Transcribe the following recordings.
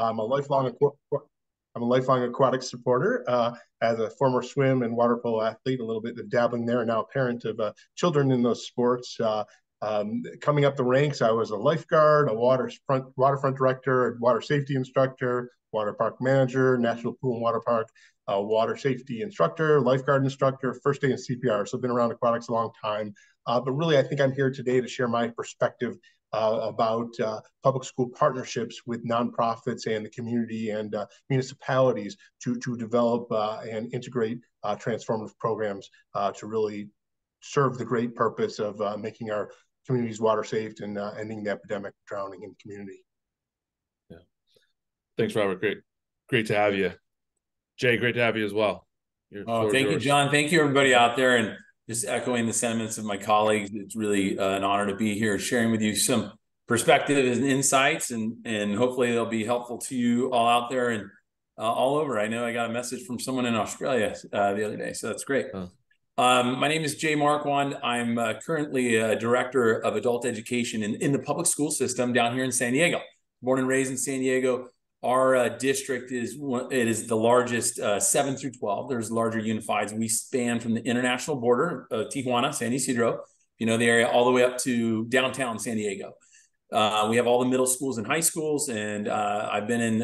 I'm a lifelong I'm a lifelong aquatic supporter. As a former swim and water polo athlete, a little bit of dabbling there, and now a parent of children in those sports. Coming up the ranks, I was a lifeguard, a waterfront director, water safety instructor, water park manager, national pool and water park, water safety instructor, lifeguard instructor, first aid and CPR. So I've been around aquatics a long time. But really, I think I'm here today to share my perspective about public school partnerships with nonprofits and the community and municipalities to develop and integrate transformative programs to really serve the great purpose of making our communities water safe and ending the epidemic of drowning in the community. Yeah. Thanks, Robert. Great to have you. Jay, great to have you as well. Thank you, John. Thank you, everybody out there. And just echoing the sentiments of my colleagues, it's really an honor to be here sharing with you some perspectives and insights, and hopefully they'll be helpful to you all out there and all over. I know I got a message from someone in Australia the other day, so that's great. Oh. My name is Jay Marquand. I'm currently a director of adult education in the public school system down here in San Diego. Born and raised in San Diego. Our district is the largest 7 through 12. There's larger unifieds. We span from the international border of Tijuana, San Ysidro, you know the area, all the way up to downtown San Diego. We have all the middle schools and high schools, and I've been in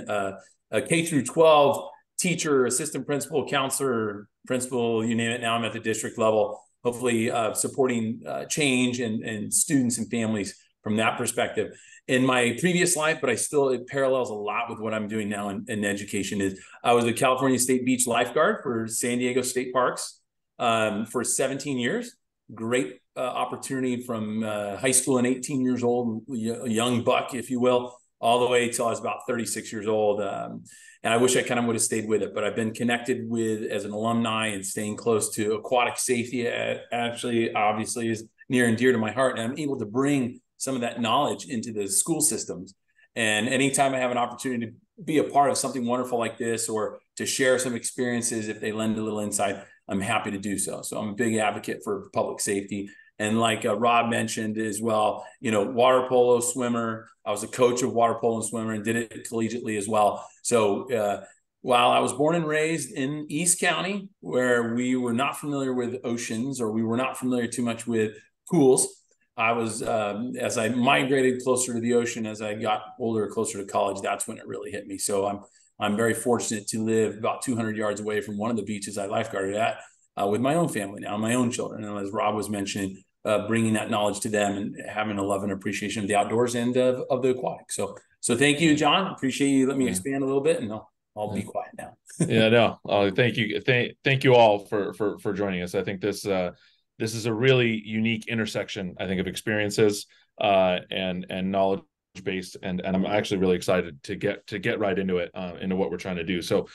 a K through 12 teacher, assistant principal, counselor, principal, you name it. Now I'm at the district level, hopefully supporting change and students and families from that perspective. In my previous life, but it parallels a lot with what I'm doing now in education, is I was a California State Beach lifeguard for San Diego State Parks for 17 years. Great opportunity from high school and 18 years old, a young buck, if you will, all the way till I was about 36 years old. And I wish I kind of would have stayed with it, but I've been connected with as an alumni and staying close to aquatic safety actually obviously is near and dear to my heart. And I'm able to bring some of that knowledge into the school systems. And anytime I have an opportunity to be a part of something wonderful like this, or to share some experiences, if they lend a little insight, I'm happy to do so. So I'm a big advocate for public safety. And like Rob mentioned as well, you know, water polo swimmer. I was a coach of water polo and swimmer and did it collegiately as well. So while I was born and raised in East County, where we were not familiar with oceans, or we were not familiar too much with pools, I was, as I migrated closer to the ocean, as I got older, closer to college, that's when it really hit me. So I'm very fortunate to live about 200 yards away from one of the beaches I lifeguarded at with my own family now, my own children. And as Rob was mentioning, bringing that knowledge to them and having a love and appreciation of the outdoors and of the aquatic. So thank you, John. Appreciate you. Let me expand a little bit, and I'll be quiet now. Yeah, no. Thank you. Thank you all for joining us. I think this is a really unique intersection, I think, of experiences and knowledge based, and I'm actually really excited to get right into it, into what we're trying to do. So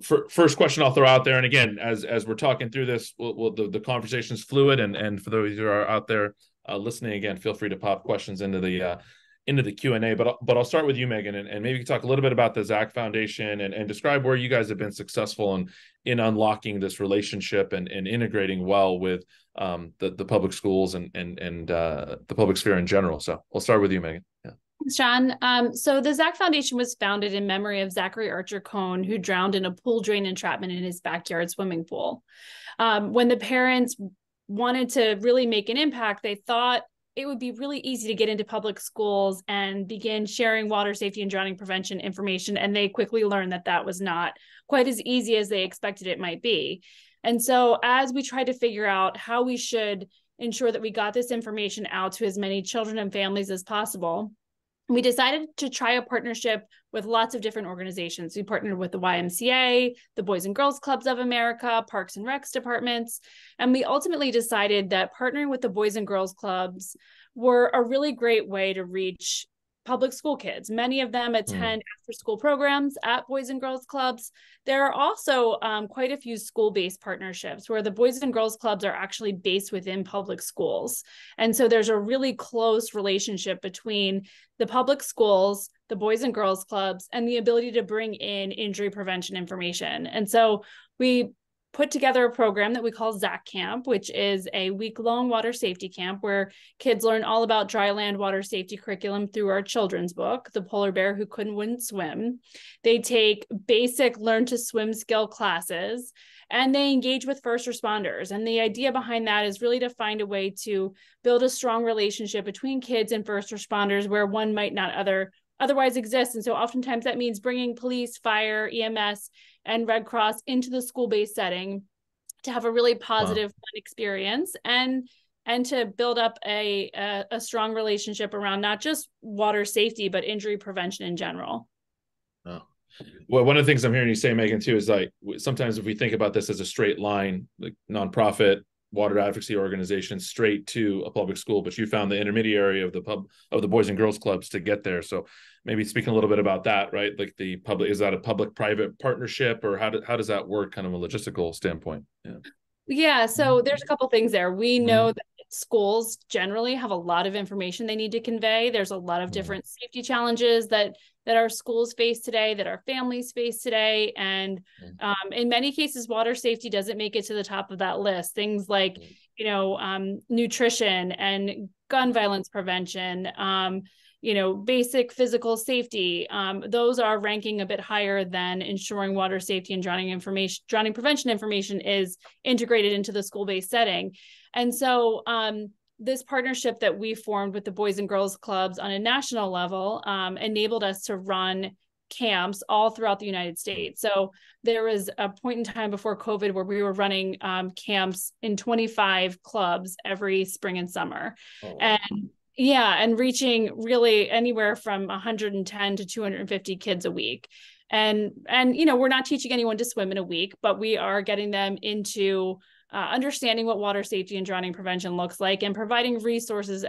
first question I'll throw out there, and again, as we're talking through this, the conversation's fluid, and for those who are out there listening, again, feel free to pop questions into the Q&A, but I'll start with you, Megan, and maybe you can talk a little bit about the Zach Foundation and describe where you guys have been successful in unlocking this relationship and integrating well with the public schools and the public sphere in general. So we'll start with you, Megan. Yeah. Thanks, John. So the Zach Foundation was founded in memory of Zachary Archer Cohn, who drowned in a pool drain entrapment in his backyard swimming pool. When the parents wanted to really make an impact, they thought it would be really easy to get into public schools and begin sharing water safety and drowning prevention information. And they quickly learned that that was not quite as easy as they expected it might be. And so as we tried to figure out how we should ensure that we got this information out to as many children and families as possible, we decided to try a partnership with lots of different organizations. We partnered with the YMCA, the Boys and Girls Clubs of America, Parks and Recs departments, and we ultimately decided that partnering with the Boys and Girls Clubs were a really great way to reach public school kids. Many of them attend after-school programs at Boys and Girls Clubs. There are also quite a few school-based partnerships where the Boys and Girls Clubs are actually based within public schools. And so there's a really close relationship between the public schools, the Boys and Girls Clubs, and the ability to bring in injury prevention information. And so we put together a program that we call ZAC Camp, which is a week-long water safety camp where kids learn all about dry land water safety curriculum through our children's book, The Polar Bear Who Wouldn't Swim. They take basic learn to swim skill classes, and they engage with first responders. And the idea behind that is really to find a way to build a strong relationship between kids and first responders where one might not otherwise exist. And so oftentimes that means bringing police, fire, EMS, and Red Cross into the school-based setting to have a really positive fun experience and to build up a strong relationship around not just water safety, but injury prevention in general. Oh. Well, one of the things I'm hearing you say, Megan, too, is like sometimes if we think about this as a straight line, like nonprofit water advocacy organization straight to a public school, but you found the intermediary of the Boys and Girls Clubs to get there. So maybe speaking a little bit about that, right? Like is that a public-private partnership, or how does that work kind of a logistical standpoint? Yeah, so there's a couple things there. We know that schools generally have a lot of information they need to convey. There's a lot of different safety challenges that our schools face today, that our families face today. And in many cases, water safety doesn't make it to the top of that list. Things like, nutrition and gun violence prevention, basic physical safety. Those are ranking a bit higher than ensuring water safety and drowning prevention information is integrated into the school-based setting. And so this partnership that we formed with the Boys and Girls Clubs on a national level enabled us to run camps all throughout the United States. So there was a point in time before COVID where we were running camps in 25 clubs every spring and summer. Oh. And reaching really anywhere from 110 to 250 kids a week. And we're not teaching anyone to swim in a week, but we are getting them into understanding what water safety and drowning prevention looks like, and providing resources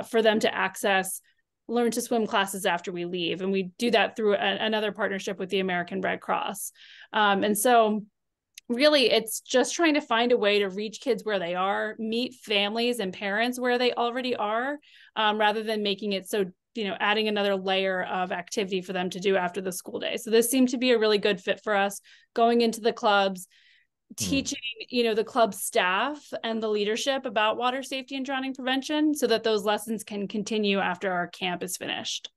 for them to access learn to swim classes after we leave. And we do that through another partnership with the American Red Cross. And so really, it's just trying to find a way to reach kids where they are, meet families and parents where they already are, rather than making it so, adding another layer of activity for them to do after the school day. So this seemed to be a really good fit for us, going into the clubs, teaching, the club staff and the leadership about water safety and drowning prevention so that those lessons can continue after our camp is finished.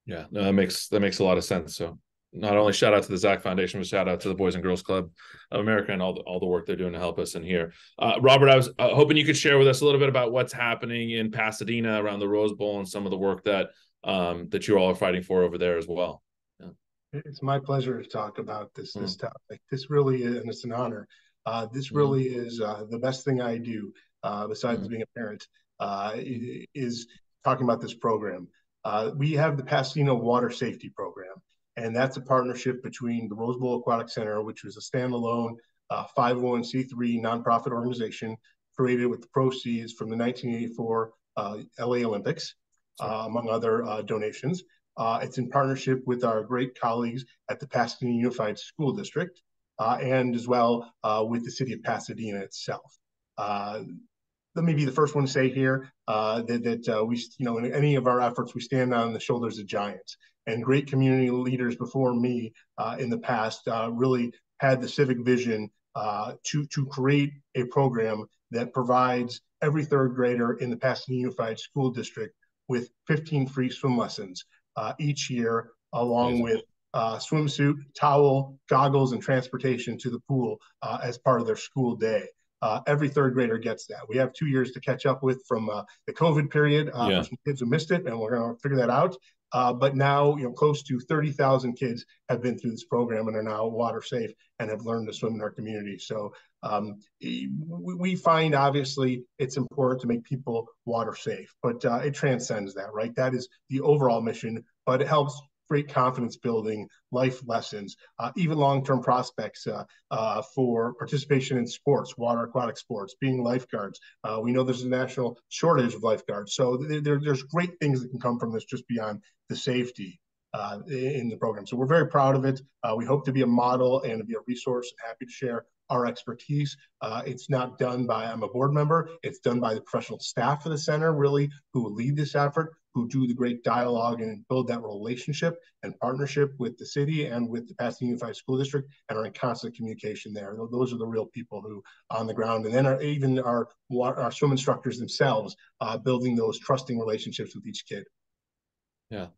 Yeah, no, that makes a lot of sense. So not only shout out to the ZAC Foundation, but shout out to the Boys and Girls Club of America and all the work they're doing to help us in here. Robert, I was hoping you could share with us a little bit about what's happening in Pasadena around the Rose Bowl and some of the work that you all are fighting for over there as well. Yeah. It's my pleasure to talk about this topic. This really is, and it's an honor. This really is the best thing I do, besides being a parent, is talking about this program. We have the Pasadena Water Safety Program, and that's a partnership between the Rose Bowl Aquatic Center, which was a standalone 501c3 nonprofit organization created with the proceeds from the 1984 LA Olympics, among other donations. It's in partnership with our great colleagues at the Pasadena Unified School District, and as well with the city of Pasadena itself. Let me be the first one to say here that we, in any of our efforts, we stand on the shoulders of giants. And great community leaders before me in the past really had the civic vision to create a program that provides every third grader in the Pasadena Unified School District with 15 free swim lessons each year, along with swimsuit, towel, goggles, and transportation to the pool as part of their school day. Every third grader gets that. We have 2 years to catch up with from the COVID period for some kids who missed it, and we're going to figure that out. But now, close to 30,000 kids have been through this program and are now water safe and have learned to swim in our community. So we find, obviously, it's important to make people water safe, but it transcends that, right? That is the overall mission, but it helps create confidence building, life lessons, even long-term prospects for participation in sports, water aquatic sports, being lifeguards. We know there's a national shortage of lifeguards. So there's great things that can come from this just beyond the safety in the program. So we're very proud of it. We hope to be a model and to be a resource, and happy to share our expertise. It's not done by, I'm a board member, it's done by the professional staff of the center, really, who lead this effort, who do the great dialogue and build that relationship and partnership with the city and with the Pasadena Unified School District, and are in constant communication there. Those are the real people who on the ground, and then even our swim instructors themselves, building those trusting relationships with each kid. Yeah,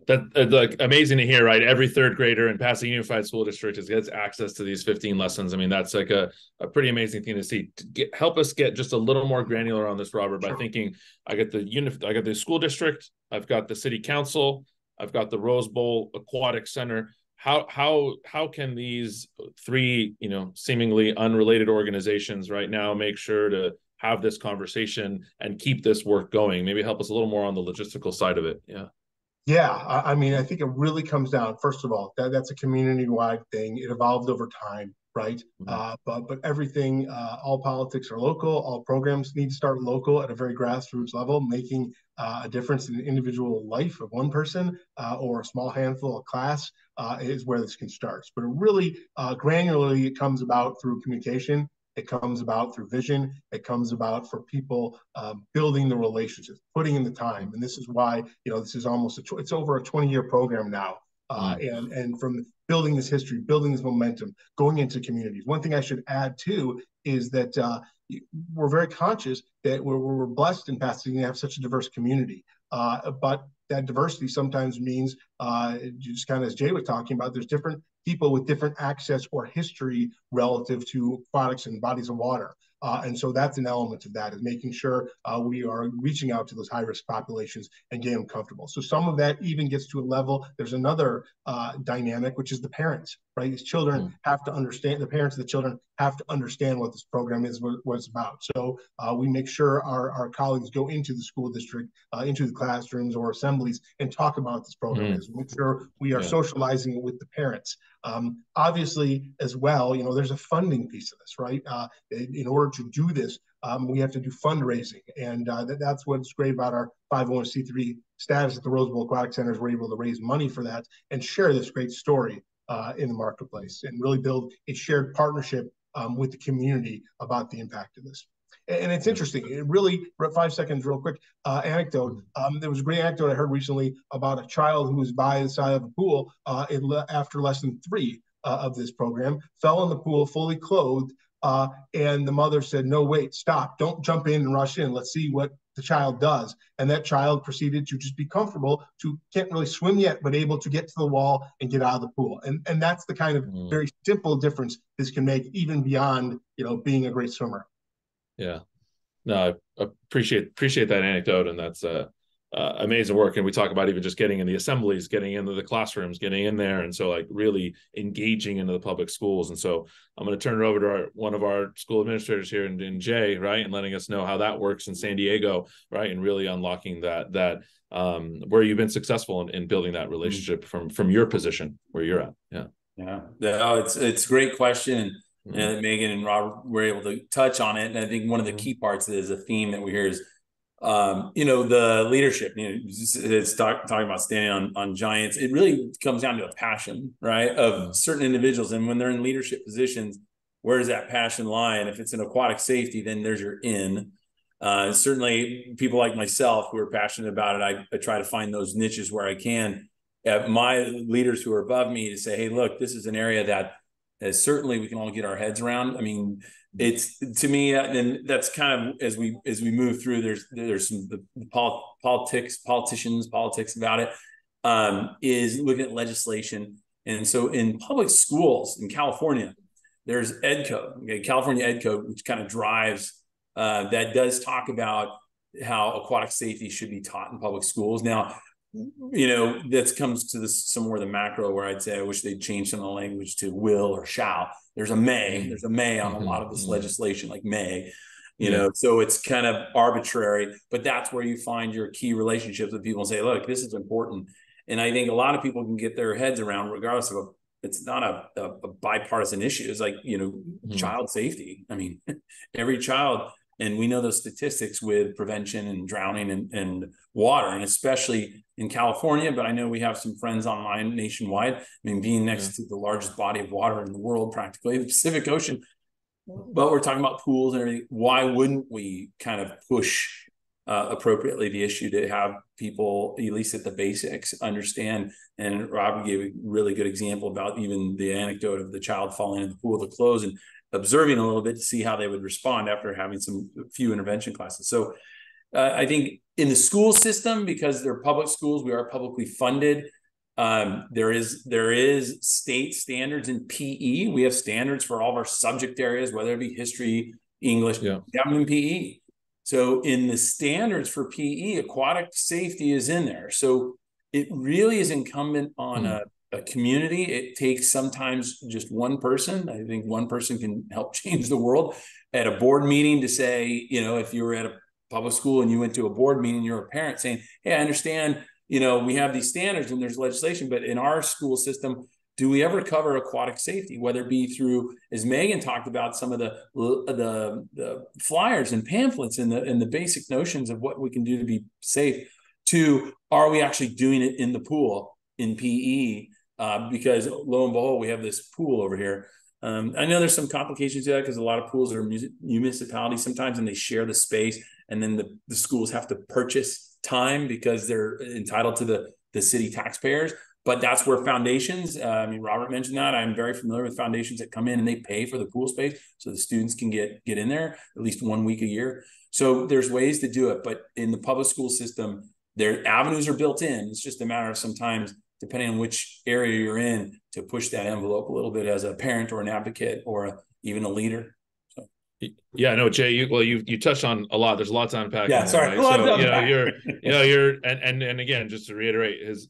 that like amazing to hear, right? Every third grader in Pasadena Unified School District gets access to these 15 lessons. I mean, that's like a pretty amazing thing to see. Help us get just a little more granular on this, Robert, by thinking I got the school district, I've got the city council, I've got the Rose Bowl Aquatic Center. How can these three, seemingly unrelated organizations right now make sure to have this conversation and keep this work going? Maybe help us a little more on the logistical side of it. Yeah. Yeah, I mean, I think it really comes down, first of all, that's a community-wide thing. It evolved over time, right? But everything, all politics are local. All programs need to start local at a very grassroots level, making a difference in the individual life of one person or a small handful of class is where this can start. But it really granularly, it comes about through communication. It comes about through vision. It comes about for people building the relationships, putting in the time. And this is why, this is almost it's over a 20-year program now. And from building this history, building this momentum, going into communities. One thing I should add too is that we're very conscious that we're blessed in Pasadena to have such a diverse community. But that diversity sometimes means, just kind of as Jay was talking about, there's different people with different access or history relative to aquatics and bodies of water. And so that's an element of that, is making sure we are reaching out to those high-risk populations and getting them comfortable. So some of that even gets to a level, there's another dynamic, which is the parents, right? These children have to understand, the parents of the children have to understand what this program is, what it's about. So we make sure our colleagues go into the school district, into the classrooms or assemblies and talk about this program. Make sure we are socializing it with the parents. Obviously, as well, there's a funding piece of this, right? In order to do this, we have to do fundraising. And that's what's great about our 501c3 status at the Rose Bowl Aquatic Centers. We're able to raise money for that and share this great story in the marketplace and really build a shared partnership with the community about the impact of this. And it's interesting. It really, 5 seconds, real quick, anecdote. There was a great anecdote I heard recently about a child who was by the side of a pool after lesson 3 of this program, fell in the pool fully clothed, and the mother said, "No, wait, stop. Don't jump in and rush in. Let's see what the child does." And that child proceeded to just be comfortable, can't really swim yet, but able to get to the wall and get out of the pool. And that's the kind of very simple difference this can make, even beyond, being a great swimmer. Yeah, no, I appreciate that anecdote, and that's amazing work. And we talk about even just getting in the assemblies, getting into the classrooms, getting in there, and so like really engaging into the public schools. And so I'm going to turn it over to one of our school administrators here in Jay, right, and letting us know how that works in San Diego, right, and really unlocking that where you've been successful in building that relationship from your position where you're at. Yeah. Oh, it's a great question. And Megan and Robert were able to touch on it. And I think one of the key parts that is a theme that we hear is, the leadership, it's talking about standing on giants. It really comes down to a passion, right, of certain individuals. And when they're in leadership positions, where does that passion lie? And if it's in aquatic safety, then there's your in. Certainly people like myself who are passionate about it, I try to find those niches where I can. My leaders who are above me to say, hey, look, this is an area that certainly we can all get our heads around. I mean, it's, to me, and that's kind of as we move through, there's some politics about it, is looking at legislation. And so in public schools in California, there's Ed Code, California Ed Code, which kind of drives, that does talk about how aquatic safety should be taught in public schools. Now, that comes to some more of the macro, where I'd say I wish they'd change some of the language to will or shall. There's a may on a lot of this legislation, like may, so it's kind of arbitrary, but that's where you find your key relationships with people and say, look, this is important. And I think a lot of people can get their heads around, regardless of it's not a bipartisan issue. It's like, child safety. I mean, every child, and we know those statistics with prevention and drowning and water, and especially in California, but I know we have some friends online nationwide. I mean, being next to the largest body of water in the world, practically, the Pacific Ocean, but we're talking about pools and everything. Why wouldn't we kind of push appropriately the issue to have people, at least at the basics, understand? And Rob gave a really good example about even the anecdote of the child falling in the pool with the clothes and observing a little bit to see how they would respond after having a few intervention classes. So I think in the school system, because they're public schools, we are publicly funded. There is state standards in PE. We have standards for all of our subject areas, whether it be history, English, we have them in PE. So in the standards for PE, aquatic safety is in there. So it really is incumbent on a community. It takes sometimes just one person. I think one person can help change the world at a board meeting to say, if you were at a public school and you went to a board meeting, you're a parent saying, hey, I understand, we have these standards and there's legislation, but in our school system, do we ever cover aquatic safety, whether it be through, as Megan talked about, some of the flyers and pamphlets and the basic notions of what we can do to be safe, to are we actually doing it in the pool in PE? Because lo and behold, we have this pool over here. I know there's some complications to that because a lot of pools are municipalities sometimes, and they share the space, and then the schools have to purchase time because they're entitled to the city taxpayers. But that's where foundations, Robert mentioned that. I'm very familiar with foundations that come in and they pay for the pool space so the students can get in there at least 1 week a year. So there's ways to do it. But in the public school system, their avenues are built in. It's just a matter of sometimes, depending on which area you're in, to push that envelope a little bit as a parent or an advocate or even a leader. Yeah, no, Jay, you touched on a lot. There's a lot to unpack. Yeah, sorry. Right? So you're and again, just to reiterate his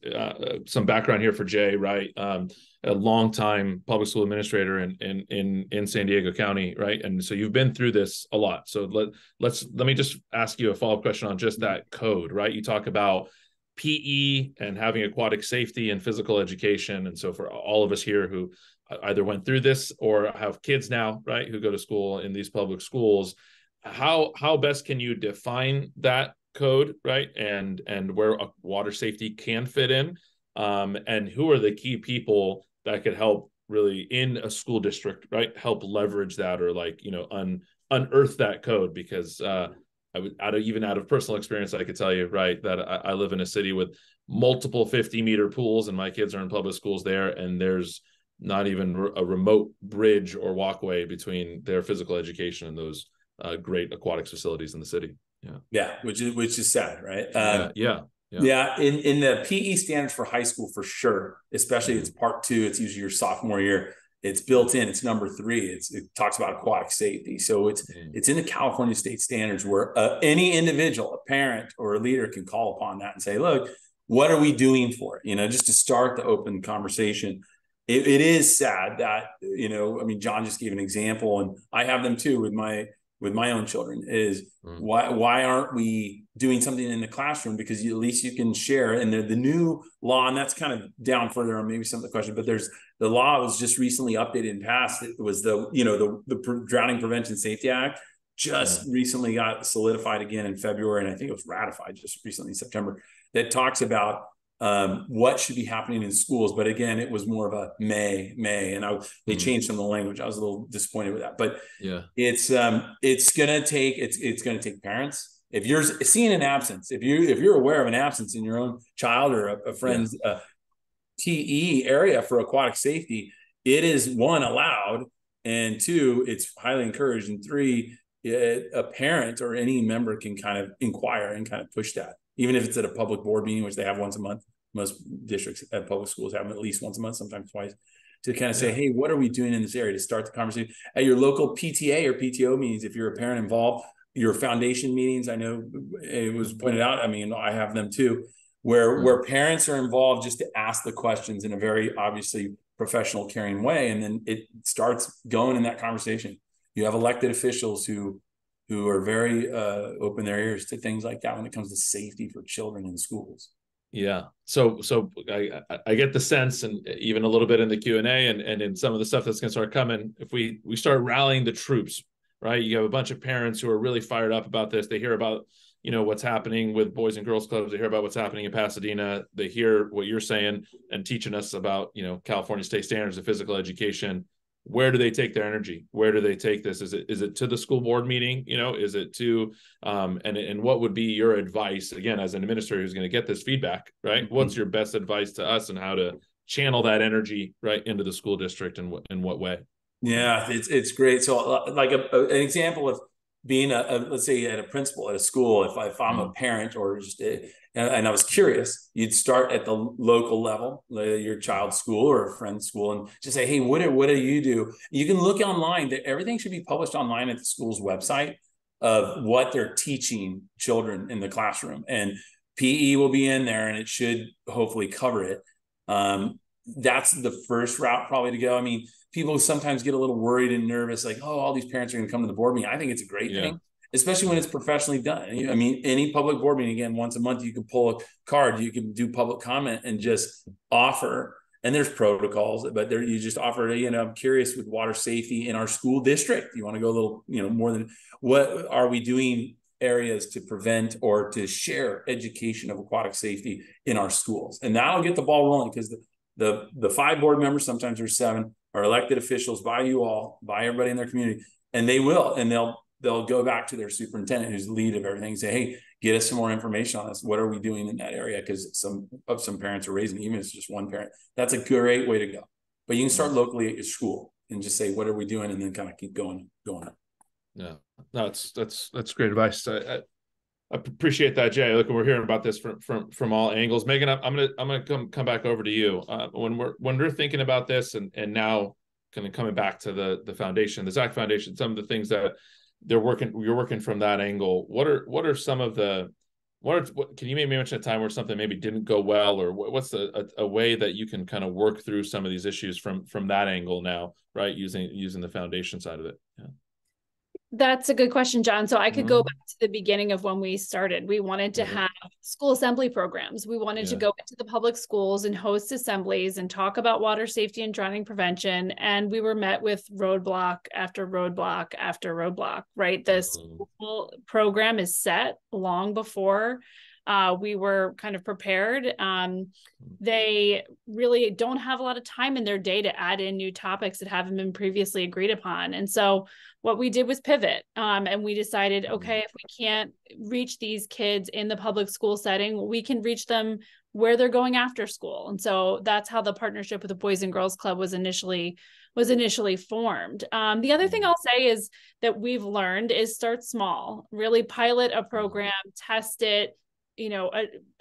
some background here for Jay, right? A longtime public school administrator in San Diego County, right? And so you've been through this a lot. So let me just ask you a follow-up question on just that code, right? You talk about PE and having aquatic safety and physical education, and so for all of us here who either went through this or have kids now, right, who go to school in these public schools, how best can you define that code, right, and where water safety can fit in, and who are the key people that could help really in a school district, right, help leverage that or unearth that code? Because I would, out of personal experience, I could tell you, right, that I live in a city with multiple 50-meter pools, and my kids are in public schools there, and there's not even a remote bridge or walkway between their physical education and those great aquatics facilities in the city. Yeah, which is sad, right? Yeah. In the PE standards for high school, for sure, especially it's part 2. It's usually your sophomore year. It's built in. It's number 3. It talks about aquatic safety. So it's in the California state standards where any individual, a parent or a leader, can call upon that and say, look, what are we doing for it? Just to start the open conversation. It is sad that, John just gave an example, and I have them too with my own children, is why aren't we doing something in the classroom? Because at least you can share. And the new law, and that's kind of down further on maybe some of the question, but there's the law was just recently updated and passed. It was the Drowning Prevention Safety Act just recently got solidified again in February, and I think it was ratified just recently in September, that talks about what should be happening in schools. But again, it was more of a may, and they changed some of the language. I was a little disappointed with that, but it's going to take parents. If you're seeing an absence, if you're aware of an absence in your own child or a friend's PE area for aquatic safety, it is 1, allowed, and 2, it's highly encouraged, and 3, a parent or any member can kind of inquire and kind of push that, even if it's at a public board meeting, which they have once a month. Most districts at public schools have them at least once a month, sometimes twice, to kind of say, hey, what are we doing in this area, to start the conversation at your local PTA or PTO meetings. If you're a parent involved, your foundation meetings, I know it was pointed out, I have them too, where parents are involved, just to ask the questions in a very obviously professional, caring way. And then it starts going in that conversation. You have elected officials who are very open their ears to things like that when it comes to safety for children in schools. Yeah. So I get the sense, and even a little bit in the Q&A and in some of the stuff that's going to start coming, if we start rallying the troops, right? You have a bunch of parents who are really fired up about this. They hear about, what's happening with Boys and Girls Clubs. They hear about what's happening in Pasadena. They hear what you're saying and teaching us about, California state standards of physical education. where do they take their energy? Where do they take this? Is it to the school board meeting? Is it to and what would be your advice, again, as an administrator who's going to get this feedback, right? Mm-hmm. What's your best advice to us and how to channel that energy right into the school district, and in what way? Yeah, it's great. So like an example of being let's say at a principal at a school, if I'm a parent or just and I was curious, you'd start at the local level, your child's school or a friend's school, and just say, hey, what do you do? You can look online. Everything should be published online at the school's website of what they're teaching children in the classroom, and PE will be in there, and it should hopefully cover it. That's the first route probably to go. I mean, people sometimes get a little worried and nervous, like, oh, all these parents are going to come to the board meeting. I think it's a great thing, especially when it's professionally done. I mean, any public board meeting, again, once a month, you can pull a card, you can do public comment and just offer. And there's protocols, but there you just offer, I'm curious with water safety in our school district. You want to go a little, more than what are we doing areas to prevent or to share education of aquatic safety in our schools. And that'll get the ball rolling, because the 5 board members, sometimes there's 7, are elected officials by you all, by everybody in their community, and they'll go back to their superintendent, who's the lead of everything, and say, hey, get us some more information on this. What are we doing in that area? Because some parents are raising, even if it's just one parent. That's a great way to go. But you can start locally at your school and just say, what are we doing? And then kind of keep going up. Yeah, no, that's great advice. I appreciate that, Jay. Look, we're hearing about this from all angles. Megan, I'm gonna come back over to you. When we're thinking about this, and now kind of coming back to the foundation, the ZAC Foundation, some of the things that you're working from that angle. What are some of the can you maybe mention a time where something maybe didn't go well, or what's a way that you can kind of work through some of these issues from that angle now, right? Using the foundation side of it. Yeah. That's a good question, John. So I could go back to the beginning of when we started. We wanted to have school assembly programs. We wanted to go into the public schools and host assemblies and talk about water safety and drowning prevention. And we were met with roadblock after roadblock after roadblock, right? The school program is set long before we were kind of prepared. They really don't have a lot of time in their day to add in new topics that haven't been previously agreed upon. And so what we did was pivot, and we decided, okay, if we can't reach these kids in the public school setting, we can reach them where they're going after school. And so that's how the partnership with the Boys and Girls Club was initially formed. The other thing I'll say is that we've learned is start small, really pilot a program, test it,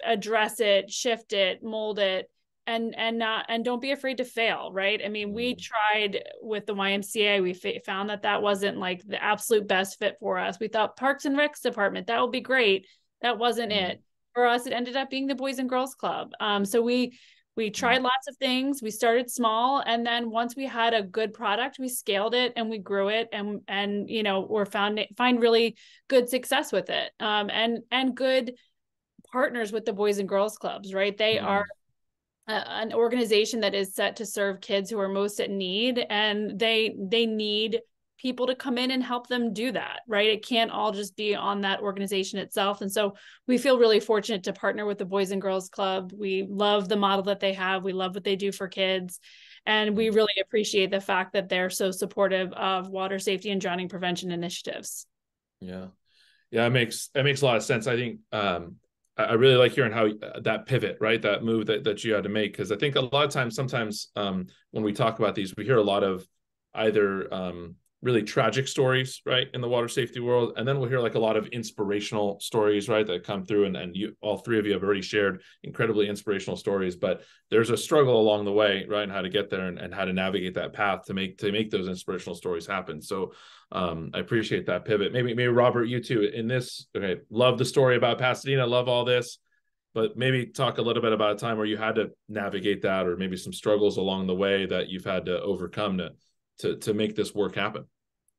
address it, shift it, mold it, and don't be afraid to fail, right? I mean, we tried with the YMCA, we found that wasn't like the absolute best fit for us. We thought Parks and Recs department, that would be great. That wasn't it. For us, it ended up being the Boys and Girls Club. So we tried lots of things. We started small, and then once we had a good product, we scaled it and we grew it, and we're find really good success with it, and good partners with the Boys and Girls Clubs, right? They are an organization that is set to serve kids who are most at need, and they need people to come in and help them do that, right? It can't all just be on that organization itself. And so we feel really fortunate to partner with the Boys and Girls Club. We love the model that they have. We love what they do for kids. And we really appreciate the fact that they're so supportive of water safety and drowning prevention initiatives. Yeah. It makes a lot of sense. I think, I really like hearing how that pivot, right? That move that you had to make. Because I think a lot of times, sometimes when we talk about these, we hear a lot of either really tragic stories, right, in the water safety world. And then we'll hear like a lot of inspirational stories, right, that come through. And you, all three of you have already shared incredibly inspirational stories, but there's a struggle along the way, right, and how to get there and how to navigate that path to make those inspirational stories happen. So I appreciate that pivot. Maybe Robert, you too, in this, okay, love the story about Pasadena, love all this, but maybe talk a little bit about a time where you had to navigate that, or maybe some struggles along the way that you've had to overcome to make this work happen.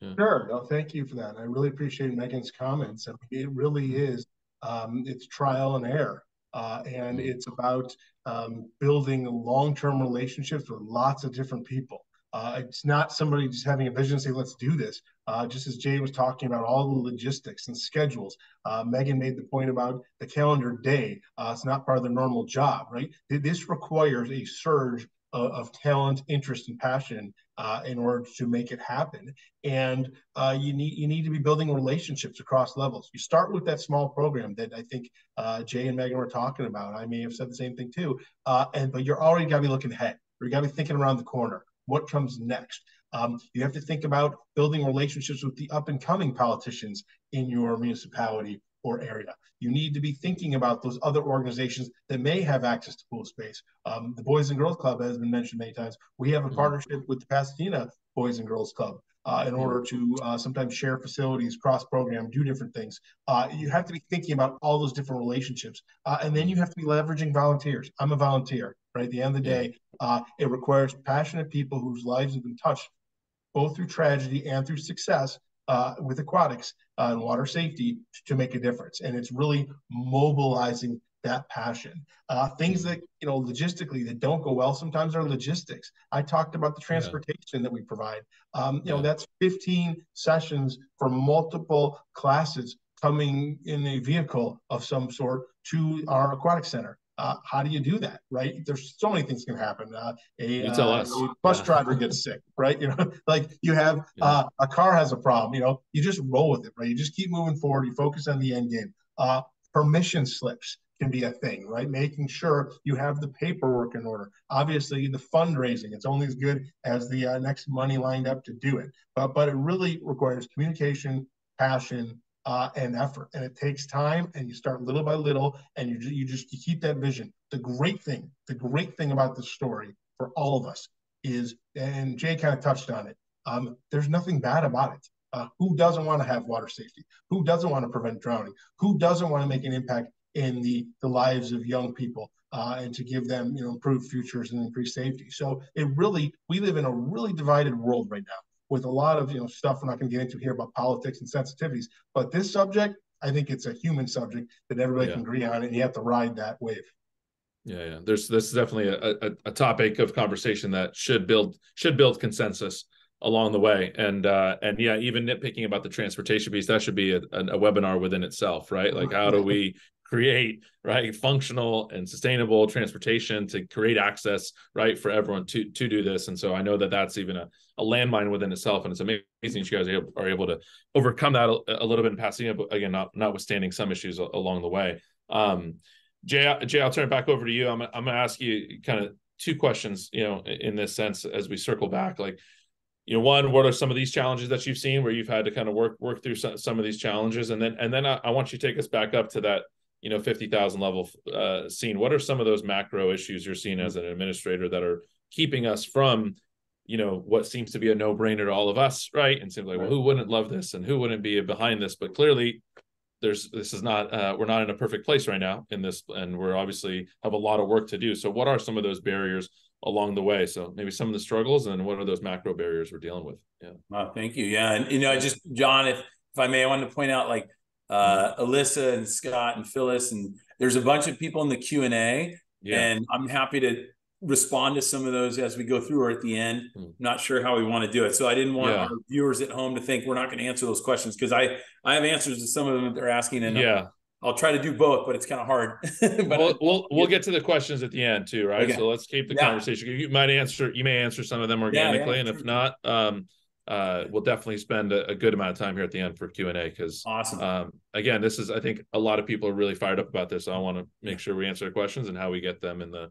Yeah. Sure. No, thank you for that. I really appreciate Megan's comments. I mean, it really is, it's trial and error. And it's about building long-term relationships with lots of different people. It's not somebody just having a vision and say, let's do this. Just as Jay was talking about all the logistics and schedules, Megan made the point about the calendar day. It's not part of the normal job, right? This requires a surge of talent, interest, and passion in order to make it happen. And you need to be building relationships across levels. You start with that small program that I think Jay and Megan were talking about. I may have said the same thing too. But you're already got to be looking ahead. You got to be thinking around the corner. What comes next? You have to think about building relationships with the up and coming politicians in your municipality or area. You need to be thinking about those other organizations that may have access to pool space. The Boys and Girls Club has been mentioned many times. We have a partnership with the Pasadena Boys and Girls Club in order to sometimes share facilities, cross-program, do different things. You have to be thinking about all those different relationships. And then you have to be leveraging volunteers. I'm a volunteer, right? At the end of the day, it requires passionate people whose lives have been touched both through tragedy and through success with aquatics and water safety to make a difference. And it's really mobilizing that passion. Things that, logistically that don't go well sometimes are logistics. I talked about the transportation that we provide. That's 15 sessions for multiple classes coming in a vehicle of some sort to our aquatic center. How do you do that, right? There's so many things can happen. A bus driver gets sick, right? Like you have a car has a problem. You just roll with it, right? You just keep moving forward. You focus on the end game. Permission slips can be a thing, right? Making sure you have the paperwork in order. Obviously, the fundraising, it's only as good as the next money lined up to do it. But it really requires communication, passion, and effort, and it takes time. And you start little by little, and you keep that vision. The great thing about this story for all of us is, and Jay kind of touched on it. There's nothing bad about it. Who doesn't want to have water safety? Who doesn't want to prevent drowning? Who doesn't want to make an impact in the lives of young people and to give them improved futures and increased safety? So we live in a really divided world right now, with a lot of stuff we're not going to get into here about politics and sensitivities. But this subject, I think it's a human subject that everybody can agree on, and you have to ride that wave. Yeah. This is definitely a topic of conversation that should build consensus along the way. And even nitpicking about the transportation piece, that should be a webinar within itself, right? Like, how do we create functional and sustainable transportation to create access for everyone to do this? And so I know that that's even a landmine within itself, and it's amazing that you guys are able to overcome that a little bit in Pasadena, but again, notwithstanding some issues along the way. Jay, I'll turn it back over to you. I'm going to ask you kind of two questions, in this sense, as we circle back. Like, one, what are some of these challenges that you've seen where you've had to kind of work through some of these challenges? And then I want you to take us back up to that 50,000 level scene. What are some of those macro issues you're seeing as an administrator that are keeping us from, what seems to be a no-brainer to all of us, right? And seems like, well, who wouldn't love this and who wouldn't be behind this? But clearly, we're not in a perfect place right now in this, and we're obviously have a lot of work to do. So what are some of those barriers along the way? So maybe some of the struggles, and what are those macro barriers we're dealing with? Yeah. Thank you. Yeah. And, just John, if I may, I wanted to point out, like, Alyssa and Scott and Phyllis, and there's a bunch of people in the Q&A, and I'm happy to respond to some of those as we go through or at the end. Not sure how we want to do it. So I didn't want our viewers at home to think we're not going to answer those questions, because I have answers to some of them that they're asking, and I'll try to do both, but it's kind of hard. But we'll get to the questions at the end too, right? Okay. So let's keep the conversation. You may answer some of them organically, and if not, we'll definitely spend a good amount of time here at the end for Q&A, because awesome. Again, this is, I think a lot of people are really fired up about this. So I want to make sure we answer the questions and how we get them in the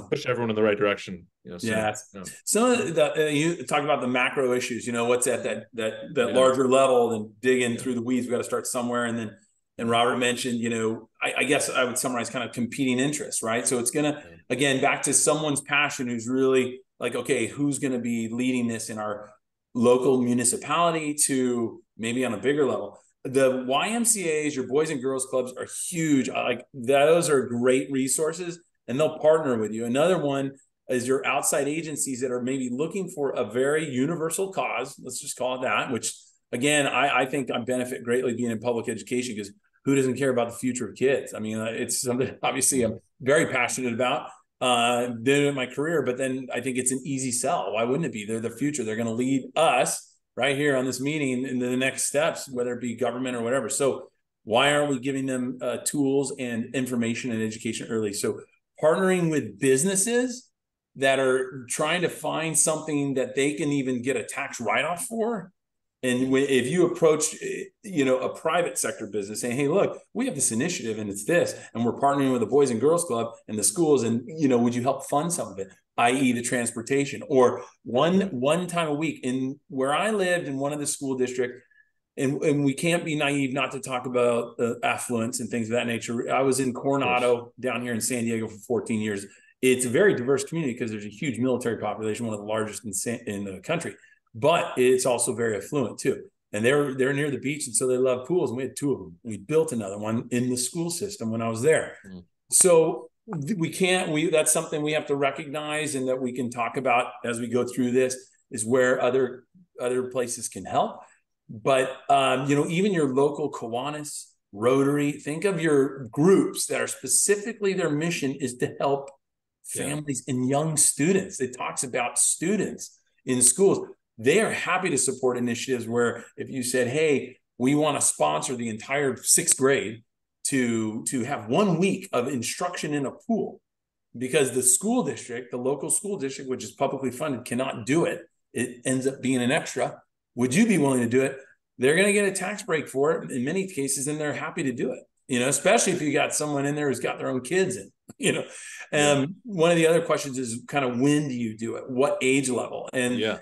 push everyone in the right direction. So you talk about the macro issues, what's at that larger level, and dig in through the weeds. We got to start somewhere. And Robert mentioned, I guess I would summarize kind of competing interests, right? So it's going to, again, back to someone's passion, who's really like, okay, who's going to be leading this in our local municipality to maybe on a bigger level. The YMCAs, your Boys and Girls Clubs, are huge. Like, those are great resources, and they'll partner with you. Another one is your outside agencies that are maybe looking for a very universal cause. Let's just call it that, which, again, I think I benefit greatly being in public education, because who doesn't care about the future of kids? I mean, it's something obviously I'm very passionate about. Did it in my career, but then I think it's an easy sell. Why wouldn't it be? They're the future. They're going to lead us right here on this meeting into the next steps, whether it be government or whatever. So why aren't we giving them tools and information and education early? So partnering with businesses that are trying to find something that they can even get a tax write-off for. And if you approach, a private sector business saying, hey, look, we have this initiative and it's this, and we're partnering with the Boys and Girls Club and the schools, and, would you help fund some of it, i.e. the transportation, or one time a week. In where I lived in one of the school districts, and we can't be naive not to talk about affluence and things of that nature. I was in Coronado down here in San Diego for 14 years. It's a very diverse community because there's a huge military population, one of the largest in the country. But it's also very affluent too. And they're near the beach, and so they love pools. And we had 2 of them. We built another one in the school system when I was there. So that's something we have to recognize, and that we can talk about as we go through this, is where other places can help. But even your local Kiwanis, Rotary, think of your groups that are specifically, their mission is to help families and young students. It talks about students in schools. They are happy to support initiatives where if you said, hey, we want to sponsor the entire 6th grade to have 1 week of instruction in a pool, because the school district, the local school district, which is publicly funded, cannot do it. It ends up being an extra. Would you be willing to do it? They're going to get a tax break for it in many cases, and they're happy to do it, especially if you got someone in there who's got their own kids in, One of the other questions is kind of, when do you do it? What age level? And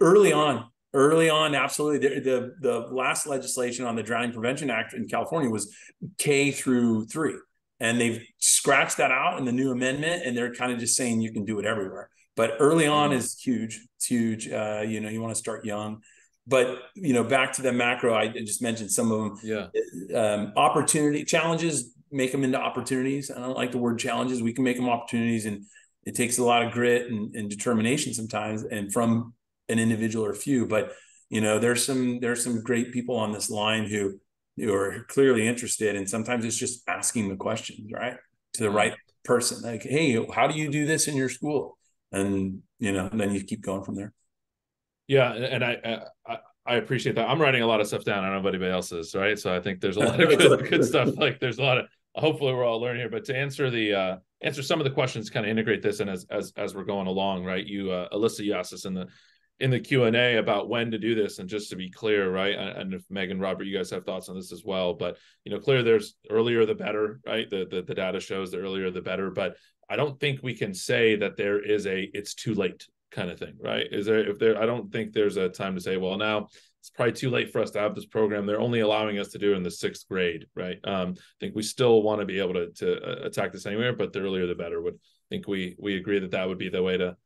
early on, absolutely. The last legislation on the Drowning Prevention Act in California was K through 3. And they've scratched that out in the new amendment, and they're kind of just saying you can do it everywhere. But early on is huge. It's huge. You want to start young. But, back to the macro, I just mentioned some of them. Opportunity challenges, make them into opportunities. I don't like the word challenges. We can make them opportunities, and it takes a lot of grit and determination sometimes, and from an individual or a few. But, there's some great people on this line who are clearly interested. And sometimes it's just asking the questions, right, to the right person. Like, hey, how do you do this in your school? And, then you keep going from there. Yeah. And I appreciate that. I'm writing a lot of stuff down. I don't know if anybody else is, right? So I think there's a lot of good stuff. Like, there's a lot of, hopefully we're all learning here, but to answer some of the questions, kind of integrate this in as we're going along, right? You, Alyssa, you asked us in the Q&A about when to do this. And just to be clear, right? And if Megan, Robert, you guys have thoughts on this as well, but, clearly there's earlier the better, right? The data shows the earlier the better, but I don't think we can say that there is it's too late kind of thing, right? I don't think there's a time to say, well, now it's probably too late for us to have this program. They're only allowing us to do it in the 6th grade, right? I think we still want to be able to attack this anywhere, but the earlier the better. Would think we agree that would be the way to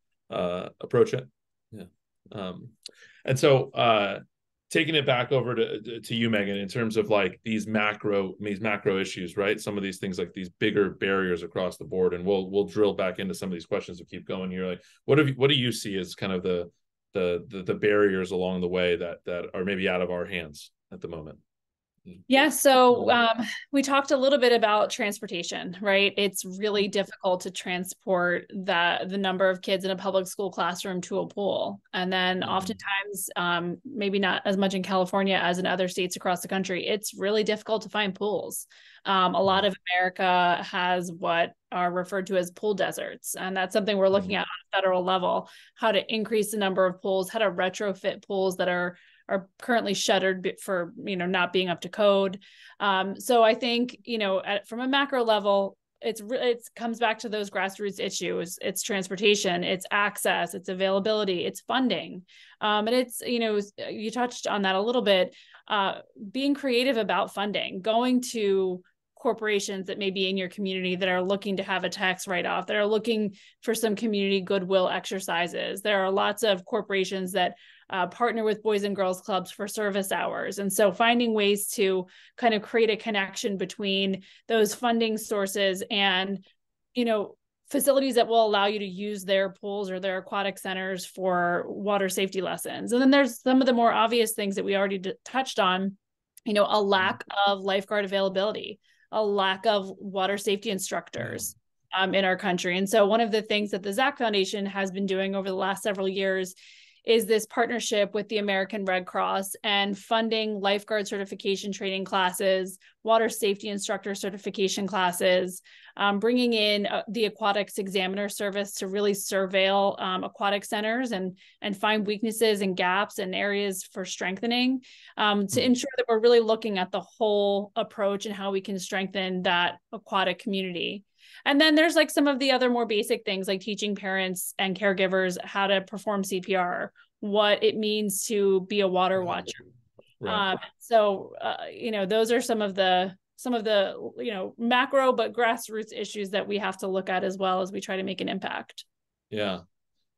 approach it. Yeah. And so taking it back over to you, Megan, in terms of like these macro issues, right? Some of these things, like these bigger barriers across the board, and we'll drill back into some of these questions to keep going here. Like, what do you see as kind of the barriers along the way that are maybe out of our hands at the moment? Yeah, so we talked a little bit about transportation, right? It's really difficult to transport the number of kids in a public school classroom to a pool. And then oftentimes, maybe not as much in California as in other states across the country, it's really difficult to find pools. A lot of America has what are referred to as pool deserts. And that's something we're looking at on a federal level, how to increase the number of pools, how to retrofit pools that are currently shuttered for, not being up to code. So I think, from a macro level, it comes back to those grassroots issues. It's transportation, it's access, it's availability, it's funding. And it's, you touched on that a little bit, being creative about funding, going to corporations that may be in your community that are looking to have a tax write-off, that are looking for some community goodwill exercises. There are lots of corporations that partner with Boys and Girls Clubs for service hours. And so finding ways to kind of create a connection between those funding sources and, facilities that will allow you to use their pools or their aquatic centers for water safety lessons. And then there's some of the more obvious things that we already touched on, a lack of lifeguard availability, a lack of water safety instructors in our country. And so one of the things that the Zach Foundation has been doing over the last several years is this partnership with the American Red Cross and funding lifeguard certification training classes, water safety instructor certification classes, bringing in the aquatics examiner service to really surveil aquatic centers and find weaknesses and gaps and areas for strengthening, to ensure that we're really looking at the whole approach and how we can strengthen that aquatic community. And then there's like some of the other more basic things, like teaching parents and caregivers how to perform CPR, what it means to be a water watcher. Right. Those are some of the macro but grassroots issues that we have to look at as well as we try to make an impact. Yeah.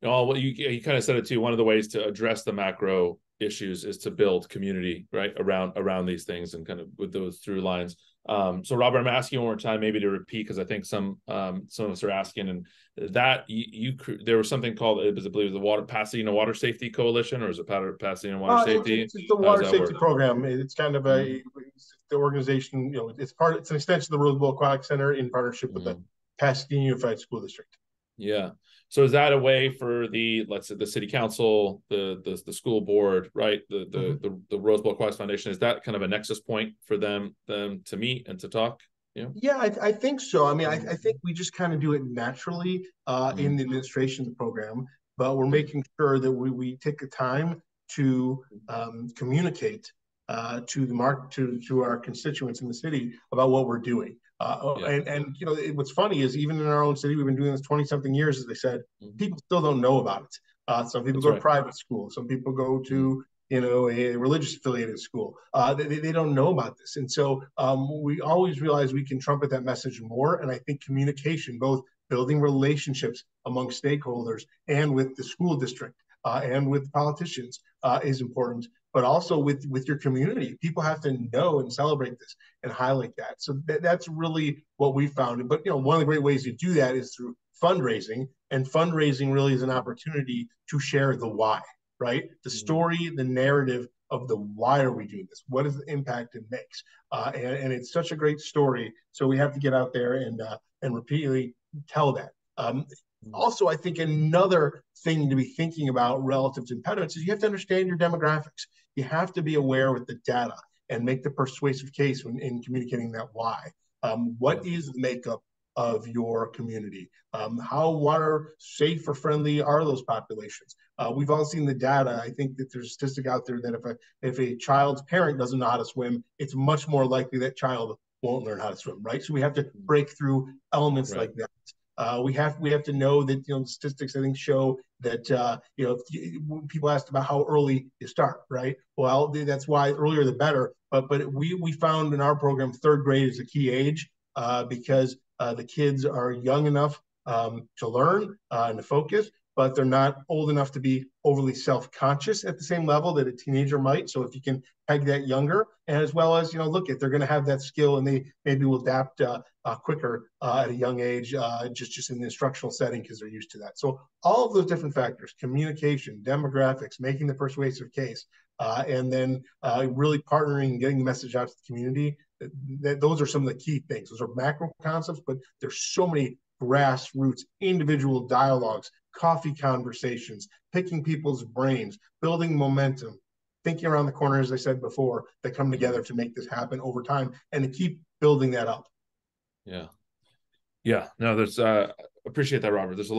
Well, you kind of said it too. One of the ways to address the macro issues is to build community, right, around these things and kind of with those through lines. So Robert, I'm asking you one more time, maybe to repeat, because I think some of us are asking, and that there was something called, I believe it was the Pasadena Water Safety Coalition, or is it Pasadena Water Safety? It's the water safety program. It's kind of the organization, it's an extension of the Rose Bowl Aquatic Center in partnership with the Pasadena Unified School District. Yeah. So is that a way for let's say the city council, the school board, right? The Rose Bowl Aquatics Foundation, is that kind of a nexus point for them to meet and to talk? Yeah, I think so. I mean, I think we just kind of do it naturally in the administration of the program, but we're making sure that we take the time to communicate to our constituents in the city about what we're doing. And what's funny is even in our own city, we've been doing this 20-something years, as they said, people still don't know about it. Some people go to private school. Some people go to, a religious affiliated school. They don't know about this. And so we always realize we can trumpet that message more. And I think communication, both building relationships among stakeholders and with the school district and with politicians is important, but also with your community. People have to know and celebrate this and highlight that. So that's really what we found. But one of the great ways to do that is through fundraising, and fundraising really is an opportunity to share the why, right? The story, the narrative of the why are we doing this? What is the impact it makes? And it's such a great story. So we have to get out there and repeatedly tell that. Also, I think another thing to be thinking about relative to impediments is you have to understand your demographics. You have to be aware with the data and make the persuasive case in communicating that why. What is the makeup of your community? How water safe or friendly are those populations? We've all seen the data. I think that there's a statistic out there that if a child's parent doesn't know how to swim, it's much more likely that child won't learn how to swim, right? So we have to break through elements like that. We have to know that the statistics I think show that people asked about how early you start, right? Well, that's why earlier the better. But we found in our program 3rd grade is a key age because the kids are young enough to learn and to focus, but they're not old enough to be overly self-conscious at the same level that a teenager might. So if you can peg that younger, and as well as, look, if they're going to have that skill and they maybe will adapt quicker at a young age, just in the instructional setting because they're used to that. So all of those different factors, communication, demographics, making the persuasive case, and then really partnering and getting the message out to the community, those are some of the key things. Those are macro concepts, but there's so many grassroots, individual dialogues, coffee conversations, picking people's brains, building momentum, thinking around the corner, as I said before, that come together to make this happen over time and to keep building that up. Yeah. No, there's appreciate that, Robert. There's a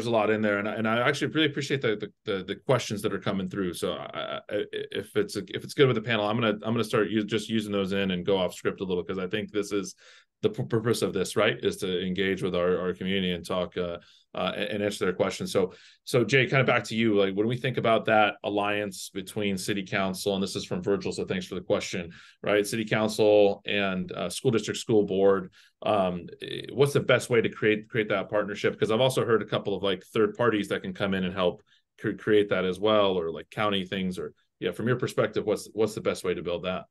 lot in there, and I actually really appreciate the questions that are coming through. So if it's good with the panel, I'm gonna start just using those in and go off script a little, because I think this is the purpose of this, right? Is to engage with our community and talk and answer their questions. So Jay, kind of back to you. Like when we think about that alliance between city council, and this is from Virgil, so thanks for the question, right? City council and school district, school board. What's the best way to create that partnership? Because I've also heard a couple of like third parties that can come in and help create that as well, or like county things, or from your perspective, what's the best way to build that?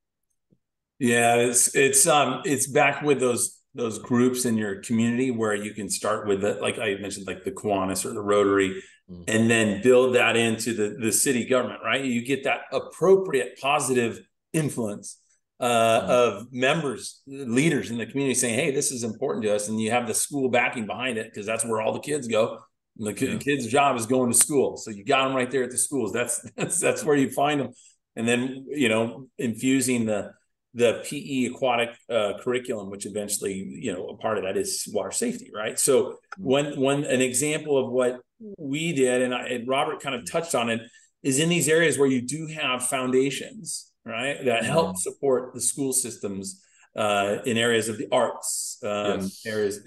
Yeah, it's back with those groups in your community where you can start with it, like I mentioned, like the Kiwanis or the Rotary, and then build that into the city government, right? You get that appropriate positive influence of members, leaders in the community saying, hey, this is important to us. And you have the school backing behind it because that's where all the kids go. The kid's job is going to school. So you got them right there at the schools. That's where you find them. And then, you know, infusing the PE aquatic curriculum, which eventually, you know, a part of that is water safety, right? So when an example of what we did, and Robert kind of touched on it, is in these areas where you do have foundations, right, that help support the school systems in areas of the arts, areas,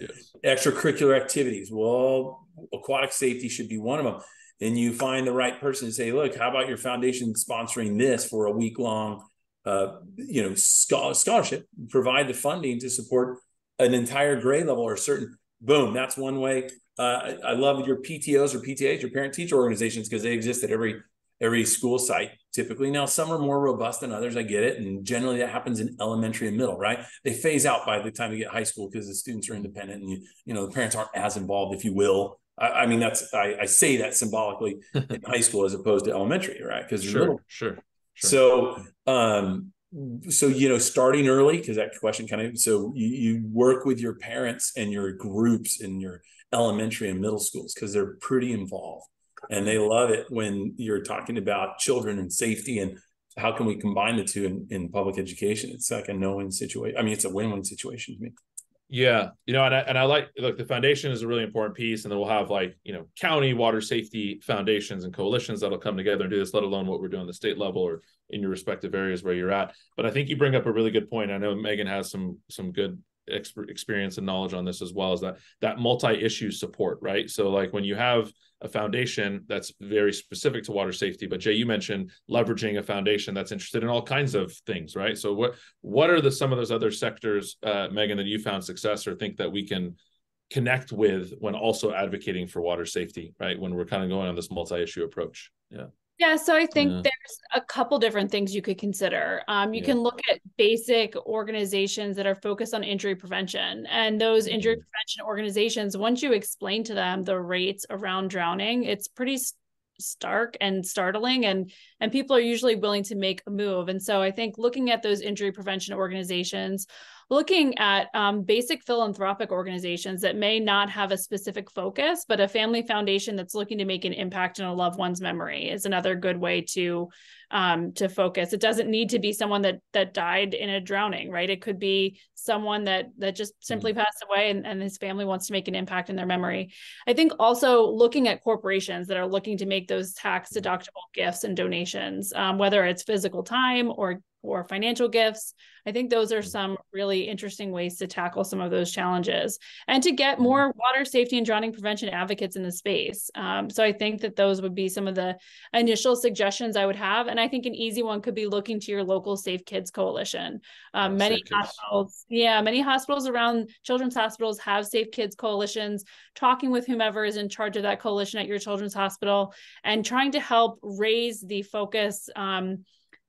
extracurricular activities. Well, aquatic safety should be one of them. And you find the right person to say, look, how about your foundation sponsoring this for a week-long, you know, scholarship, provide the funding to support an entire grade level or certain, boom, that's one way. I love your PTOs or PTAs, your parent-teacher organizations, because they exist at every school site typically. Now, some are more robust than others, I get it. And generally that happens in elementary and middle, right? They phase out by the time you get high school because the students are independent and you know, the parents aren't as involved, if you will. I mean, I say that symbolically in high school as opposed to elementary, right? Because sure. So, you know, starting early, because that question kind of, so you work with your parents and your groups in your elementary and middle schools, because they're pretty involved and they love it when you're talking about children and safety and how can we combine the two in public education. It's like a no-win situation. I mean, it's a win-win situation to me. Yeah, you know, and I like, look, the foundation is a really important piece, and then we'll have, like, you know, county water safety foundations and coalitions that'll come together and do this, let alone what we're doing at the state level or in your respective areas where you're at. But I think you bring up a really good point. I know Megan has some good experience and knowledge on this as well, as that multi-issue support, right? So like when you have a foundation that's very specific to water safety, but Jay, you mentioned leveraging a foundation that's interested in all kinds of things, right? So what are some of those other sectors, Megan, that you found success or think that we can connect with when also advocating for water safety, right? When we're kind of going on this multi-issue approach. Yeah, so I think there's a couple different things you could consider. You can look at basic organizations that are focused on injury prevention. And those injury prevention organizations, once you explain to them the rates around drowning, it's pretty stark and startling, and people are usually willing to make a move. And so I think looking at those injury prevention organizations, looking at basic philanthropic organizations that may not have a specific focus, but a family foundation that's looking to make an impact in a loved one's memory is another good way to focus. It doesn't need to be someone that died in a drowning, right? It could be someone that just simply passed away and his family wants to make an impact in their memory. I think also looking at corporations that are looking to make those tax deductible gifts and donations, whether it's physical time or financial gifts. I think those are some really interesting ways to tackle some of those challenges and to get more water safety and drowning prevention advocates in the space. So I think that those would be some of the initial suggestions I would have. And I think an easy one could be looking to your local Safe Kids Coalition. Many hospitals around children's hospitals have Safe Kids coalitions, talking with whomever is in charge of that coalition at your children's hospital and trying to help raise the focus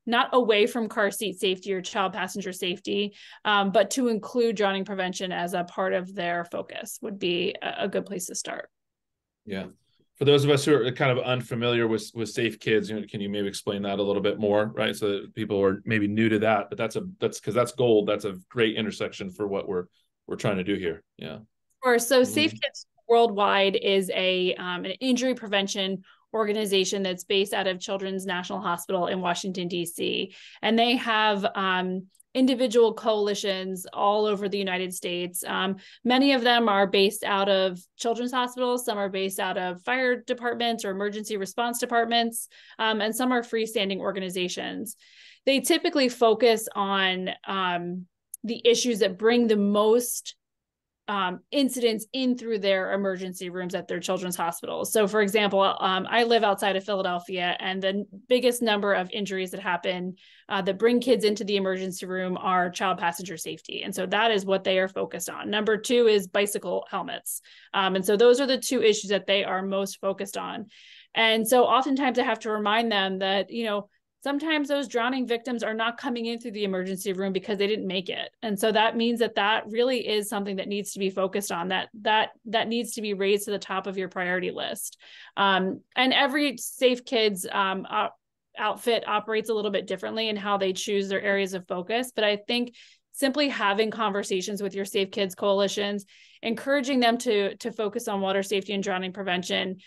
not away from car seat safety or child passenger safety, but to include drowning prevention as a part of their focus would be a good place to start. Yeah. For those of us who are kind of unfamiliar with Safe Kids, can you maybe explain that a little bit more, right? So that people are maybe new to that, but that's because that's gold. That's a great intersection for what we're trying to do here. Yeah. Sure. So Safe Kids Worldwide is an injury prevention organization that's based out of Children's National Hospital in Washington, D.C. And they have individual coalitions all over the United States. Many of them are based out of children's hospitals. Some are based out of fire departments or emergency response departments. And some are freestanding organizations. They typically focus on the issues that bring the most incidents in through their emergency rooms at their children's hospitals. So for example, I live outside of Philadelphia, and the biggest number of injuries that happen that bring kids into the emergency room are child passenger safety. And so that is what they are focused on. Number two is bicycle helmets. And so those are the two issues that they are most focused on. And so oftentimes I have to remind them that, sometimes those drowning victims are not coming in through the emergency room because they didn't make it. And so that means that really is something that needs to be focused on, that needs to be raised to the top of your priority list. And every Safe Kids outfit operates a little bit differently in how they choose their areas of focus. But I think simply having conversations with your Safe Kids coalitions, encouraging them to focus on water safety and drowning prevention,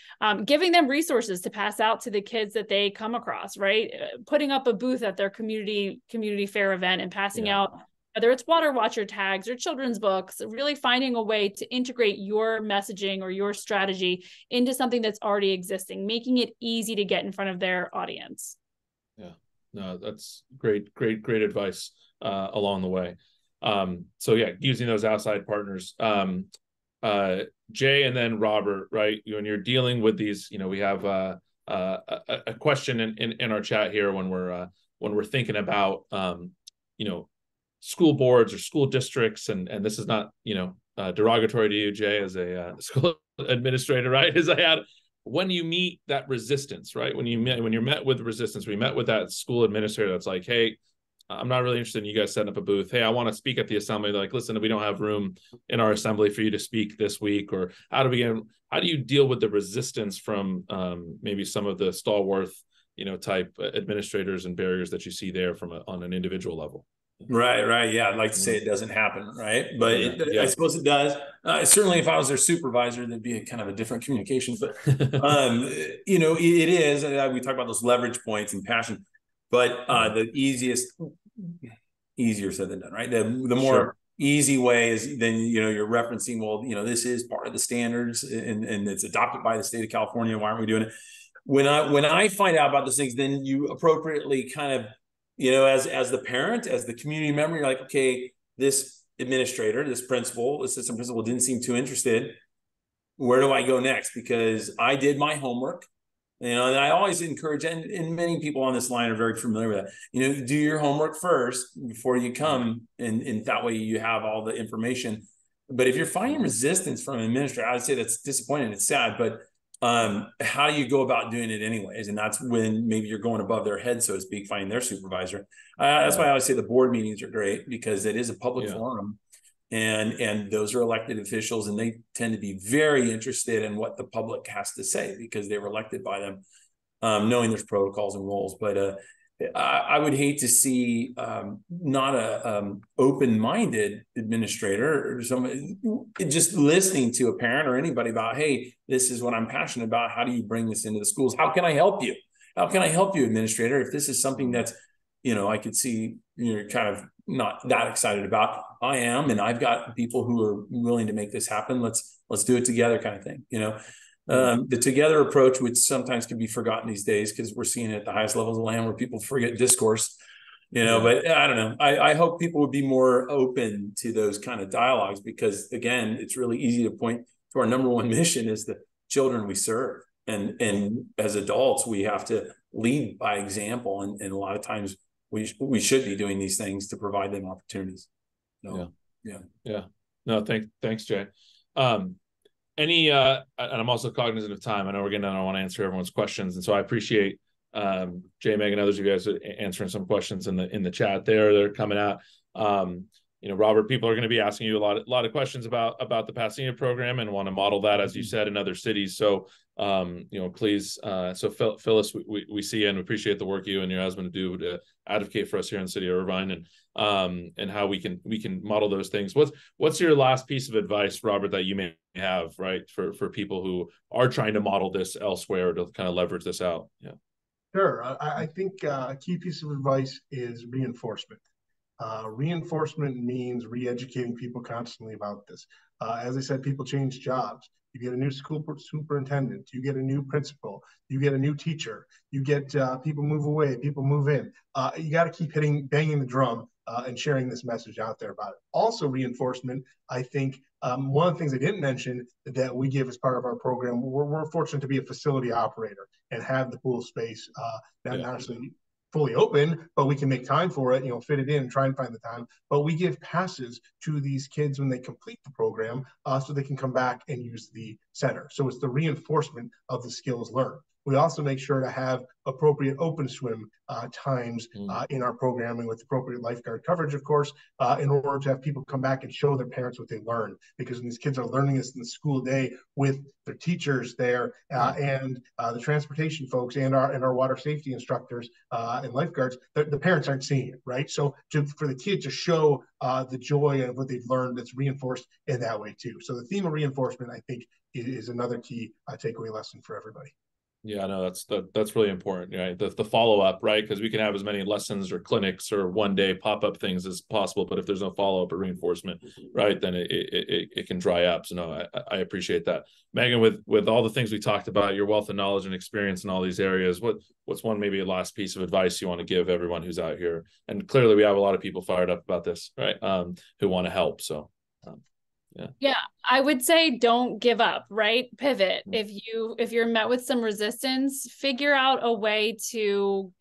giving them resources to pass out to the kids that they come across, right? Putting up a booth at their community fair event and passing out, whether it's water watcher tags or children's books, really finding a way to integrate your messaging or your strategy into something that's already existing, making it easy to get in front of their audience. Yeah, no, that's great advice along the way. So yeah, using those outside partners. Jay and then Robert, right? When you're dealing with these, we have a question in our chat here when we're thinking about school boards or school districts, and this is not derogatory to you, Jay, as a school administrator, right? When you meet that resistance, right? When you're met with resistance, we met with that school administrator that's like, hey, I'm not really interested in you guys setting up a booth. Hey, I want to speak at the assembly. They're like, listen, we don't have room in our assembly for you to speak this week. Or how do you deal with the resistance from maybe some of the stalwart, type administrators and barriers that you see there on an individual level? Right. Yeah. I'd like to say it doesn't happen. Right. But I suppose it does. Certainly if I was their supervisor, there'd be a kind of a different communication, but, it is, we talk about those leverage points and passion, but the easier said than done, right? The more easy way is then, you're referencing, well, this is part of the standards and it's adopted by the state of California. Why aren't we doing it? When I find out about those things, then you appropriately kind of, as the parent, as the community member, you're like, okay, this administrator, this principal, assistant principal didn't seem too interested. Where do I go next? Because I did my homework, and I always encourage, and many people on this line are very familiar with that. Do your homework first before you come, and that way you have all the information. But if you're finding resistance from an administrator, I would say that's disappointing. It's sad, but how do you go about doing it anyways? And that's when maybe you're going above their head, so to speak, finding their supervisor. That's why I always say the board meetings are great, because it is a public forum, and those are elected officials, and they tend to be very interested in what the public has to say because they were elected by them, knowing there's protocols and roles. But I would hate to see not a open-minded administrator or somebody just listening to a parent or anybody about, hey, this is what I'm passionate about. How do you bring this into the schools? How can I help you? How can I help you, administrator? If this is something that's, I could see you're kind of not that excited about. I am, and I've got people who are willing to make this happen. Let's do it together, kind of thing. The together approach, which sometimes can be forgotten these days because we're seeing it at the highest levels of land where people forget discourse, but I don't know. I hope people would be more open to those kind of dialogues, because again, it's really easy to point to our number one mission is the children we serve. And as adults, we have to lead by example. And a lot of times we should be doing these things to provide them opportunities. So, yeah. No, thanks, Jay. And I'm also cognizant of time. I know we're getting done. I want to answer everyone's questions. And so I appreciate Jay, Megan, others of you guys answering some questions in the chat there. They're coming out. Robert, people are going to be asking you a lot of questions about the Pasadena program and want to model that, as you said, in other cities. So, please. So Phyllis, we see you and appreciate the work you and your husband do to advocate for us here in the city of Irvine, and how we can model those things. What's your last piece of advice, Robert, that you may have, right, for people who are trying to model this elsewhere to kind of leverage this out? Yeah. Sure. I think a key piece of advice is reinforcement. Reinforcement means re-educating people constantly about this. As I said, people change jobs. You get a new school superintendent, you get a new principal, you get a new teacher, you get people move away, people move in. You got to keep banging the drum and sharing this message out there about it. Also, reinforcement, I think one of the things I didn't mention that we give as part of our program, we're fortunate to be a facility operator and have the pool space, not necessarily fully open, but we can make time for it, fit it in and try and find the time. But we give passes to these kids when they complete the program so they can come back and use the center. So it's the reinforcement of the skills learned. We also make sure to have appropriate open swim times in our programming with appropriate lifeguard coverage, of course, in order to have people come back and show their parents what they learned. Because when these kids are learning this in the school day with their teachers there and the transportation folks and our water safety instructors and lifeguards, the parents aren't seeing it, right? So for the kid to show the joy of what they've learned, that's reinforced in that way too. So the theme of reinforcement, I think, is another key takeaway lesson for everybody. Yeah, no, that's really important, right? The follow-up, right? Because we can have as many lessons or clinics or one-day pop-up things as possible, but if there's no follow-up or reinforcement, right, then it can dry up. So no, I appreciate that. Megan, with all the things we talked about, your wealth of knowledge and experience in all these areas, what's one maybe a last piece of advice you want to give everyone who's out here? And clearly we have a lot of people fired up about this, right? Who want to help. So yeah, I would say don't give up, right? Pivot. If you're met with some resistance, figure out a way to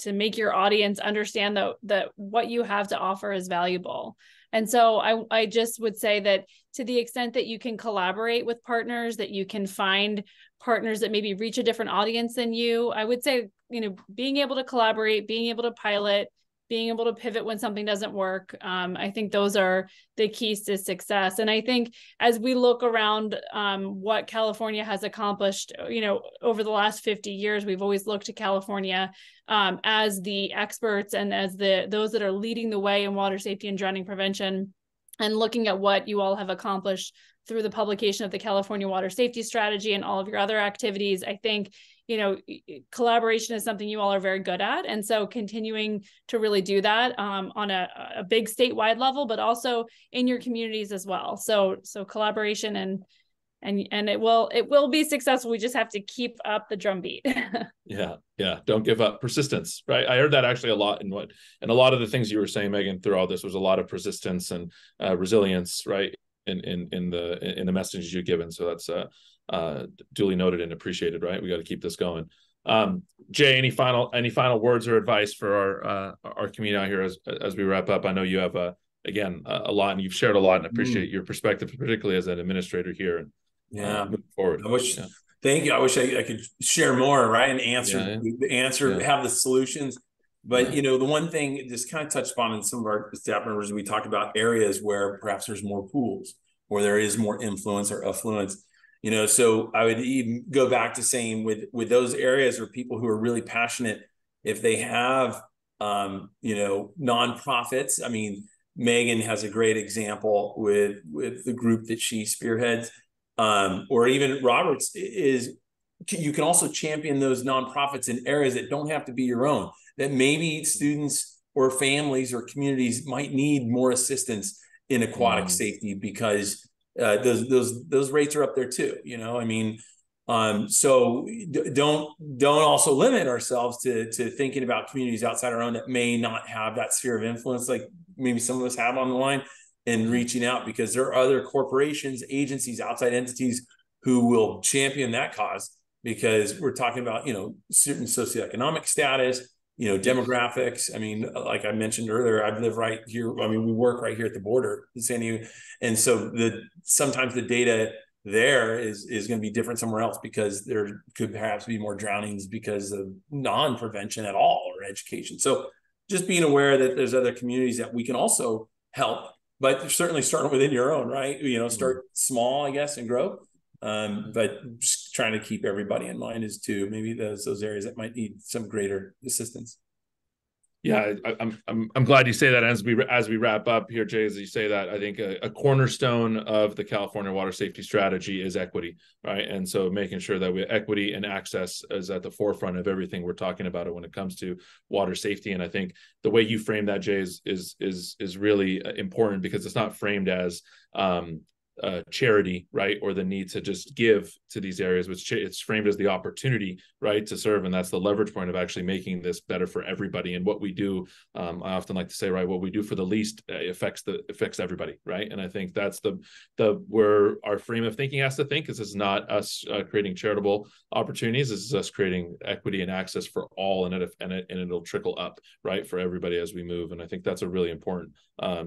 make your audience understand that what you have to offer is valuable. And so I just would say that to the extent that you can collaborate with partners, that you can find partners that maybe reach a different audience than you, I would say, being able to collaborate, being able to pilot, being able to pivot when something doesn't work. I think those are the keys to success. And I think as we look around what California has accomplished, over the last 50 years, we've always looked to California as the experts and as those that are leading the way in water safety and drowning prevention, and looking at what you all have accomplished through the publication of the California Water Safety Strategy and all of your other activities. I think collaboration is something you all are very good at. And so continuing to really do that on a big statewide level, but also in your communities as well. So collaboration and it will be successful. We just have to keep up the drumbeat. Yeah. Don't give up. Persistence, right? I heard that actually a lot and a lot of the things you were saying, Megan, through all this was a lot of persistence and resilience, right? In the messages you've given. So that's duly noted and appreciated, right? We got to keep this going. Jay, any final words or advice for our community out here as we wrap up? I know you have again a lot, and you've shared a lot, and appreciate your perspective, particularly as an administrator here. And moving forward. Thank you. I wish I could share more, right, and answer, have the solutions. But the one thing just kind of touched upon in some of our staff members, we talked about areas where perhaps there's more pools, or there is more influence or affluence. So I would even go back to saying with those areas or people who are really passionate, if they have nonprofits. I mean, Megan has a great example with the group that she spearheads, or even Robert's you can also champion those nonprofits in areas that don't have to be your own, that maybe students or families or communities might need more assistance in aquatic safety, because those rates are up there too. So don't also limit ourselves to thinking about communities outside our own that may not have that sphere of influence, like maybe some of us have on the line, and reaching out, because there are other corporations, agencies, outside entities who will champion that cause, because we're talking about, certain socioeconomic status, demographics. I mean, like I mentioned earlier, I live right here. I mean, we work right here at the border in San Diego. And so sometimes the data there is going to be different somewhere else, because there could perhaps be more drownings because of non-prevention at all, or education. So just being aware that there's other communities that we can also help, but certainly starting within your own, right? Start small, I guess, and grow. But just trying to keep everybody in mind is to maybe those areas that might need some greater assistance. Yeah, I'm glad you say that. As we wrap up here, Jay, as you say that, I think a cornerstone of the California Water Safety Strategy is equity, right? And so making sure that equity and access is at the forefront of everything we're talking about when it comes to water safety. And I think the way you frame that, Jay, is really important, because it's not framed as charity, right, or the need to just give to these areas, which it's framed as the opportunity, right, to serve. And that's the leverage point of actually making this better for everybody. And what we do, I often like to say, right, what we do for the least affects everybody, right? And I think that's where our frame of thinking has to think, is it's not us creating charitable opportunities. This is us creating equity and access for all, and it'll trickle up, right, for everybody as we move. And I think that's a really important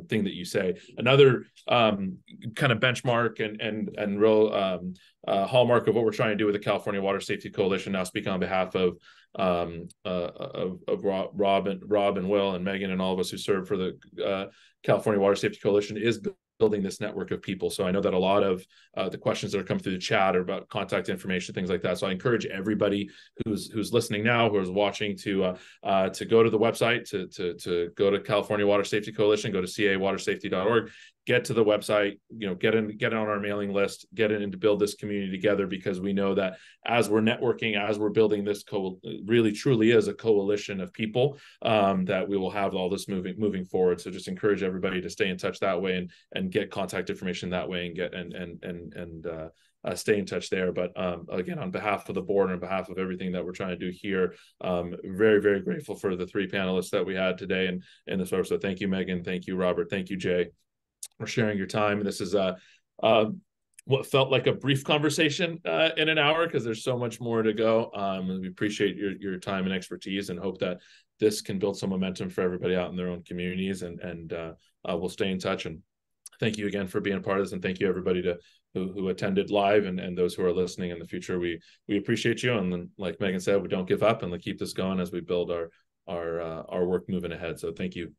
thing that you say. Another kind of benchmark benchmark and real hallmark of what we're trying to do with the California Water Safety Coalition. Now speaking on behalf of Rob and Will and Megan and all of us who serve for the California Water Safety Coalition, is building this network of people. So I know that a lot of the questions that are coming through the chat are about contact information, things like that. So I encourage everybody who's listening now, who's watching, to go to the website, to go to California Water Safety Coalition, go to cawatersafety.org, get to the website, get on our mailing list, get in and to build this community together, because we know that as we're networking, as we're building this really truly is a coalition of people, that we will have all this moving forward. So just encourage everybody to stay in touch that way and get contact information that way and get stay in touch there. But again, on behalf of the board and on behalf of everything that we're trying to do here, very, very grateful for the three panelists that we had today and in this work. So thank you, Megan. Thank you, Robert. Thank you, Jay, for sharing your time. This is what felt like a brief conversation in an hour, because there's so much more to go. We appreciate your time and expertise, and hope that this can build some momentum for everybody out in their own communities. And we'll stay in touch. And thank you again for being a part of this, and thank you everybody who attended live and those who are listening in the future. We appreciate you, and then, like Megan said, we don't give up, and we keep this going as we build our work moving ahead. So thank you.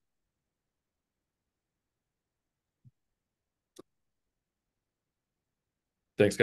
Thanks, guys.